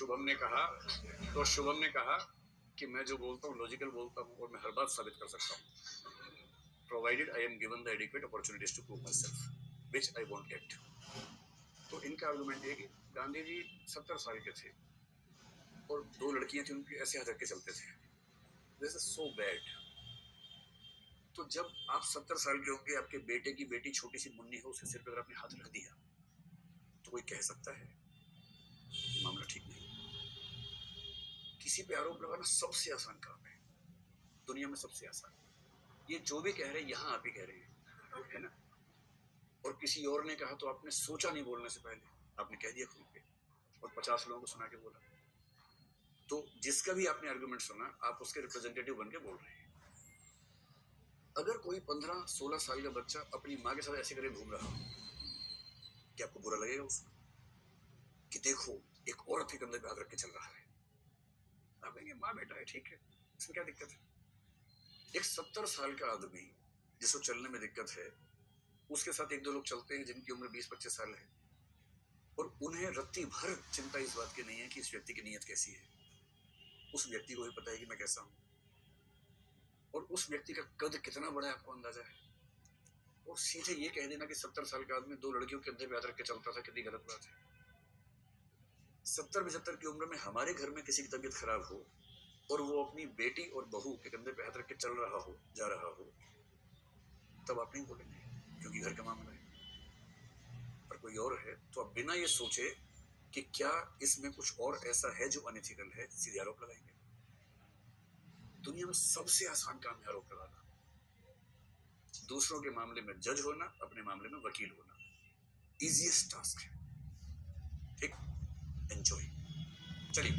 शुभम ने कहा कि मैं जो बोलता हूँ लॉजिकल बोलता हूँ और मैं हर बात साबित कर सकता हूँ, provided I am given the adequate opportunities to prove myself which I won't get. तो इनका आर्गुमेंट ये कि गांधी जी 70 साल के थे और 2 लड़कियां थी, उनके ऐसे हाथ रख के चलते थे। This is so bad. तो जब आप 70 साल के होंगे, आपके बेटे की बेटी छोटी सी मुन्नी हो, उसके सिर पर अगर आपने हाथ रख दिया तो कोई कह सकता है मामला ठीक नहीं। किसी पे आरोप लगाना सबसे आसान काम है दुनिया में, सबसे आसान। ये जो भी कह रहे हैं यहाँ आप ही कह रहे हैं, है ना। और किसी और ने कहा तो आपने सोचा नहीं बोलने से पहले, आपने कह दिया खुल पे और 50 लोगों को सुना के बोला। तो जिसका भी आपने आर्गुमेंट सुना, आप उसके रिप्रेजेंटेटिव बन के बोल रहे हैं। अगर कोई 15-16 साल का बच्चा अपनी माँ के साथ ऐसे करे घूम रहा हो, क्या आपको बुरा लगेगा उसको कि देखो एक औरत के कंधे पे हाथ रख के चल रहा है? आप कहेंगे माँ बेटा है, ठीक है, इसमें क्या दिक्कत है। एक 70 साल का आदमी जिसको चलने में दिक्कत है, उसके साथ 1-2 लोग चलते हैं जिनकी उम्र 20-25 साल है और उन्हें रत्ती भर चिंता इस बात की नहीं है कि इस व्यक्ति की नीयत कैसी है। उस व्यक्ति को भी पता है कि मैं कैसा हूं और उस व्यक्ति का कद कितना बड़ा है आपको अंदाजा है। और सीधे ये कह देना कि 70 साल का आदमी 2 लड़कियों के कंधे पे हाथ रख के चलता था, कितनी गलत बात है। 70-75 की उम्र में हमारे घर में किसी की तबीयत खराब हो और वो अपनी बेटी और बहू के कंधे पे हाथ रख के चल रहा हो, जा रहा हो, तब आप नहीं बोलेंगे क्योंकि घर का मामला है। पर कोई और है तो आप बिना ये सोचे कि क्या इसमें कुछ और ऐसा है जो अनएथिकल है, सीधे आरोप लगाएंगे। दुनिया में सबसे आसान काम है आरोप लगाना। दूसरों के मामले में जज होना, अपने मामले में वकील होना, इजीएस्ट टास्क है। ठीक, एंजॉय। चलिए।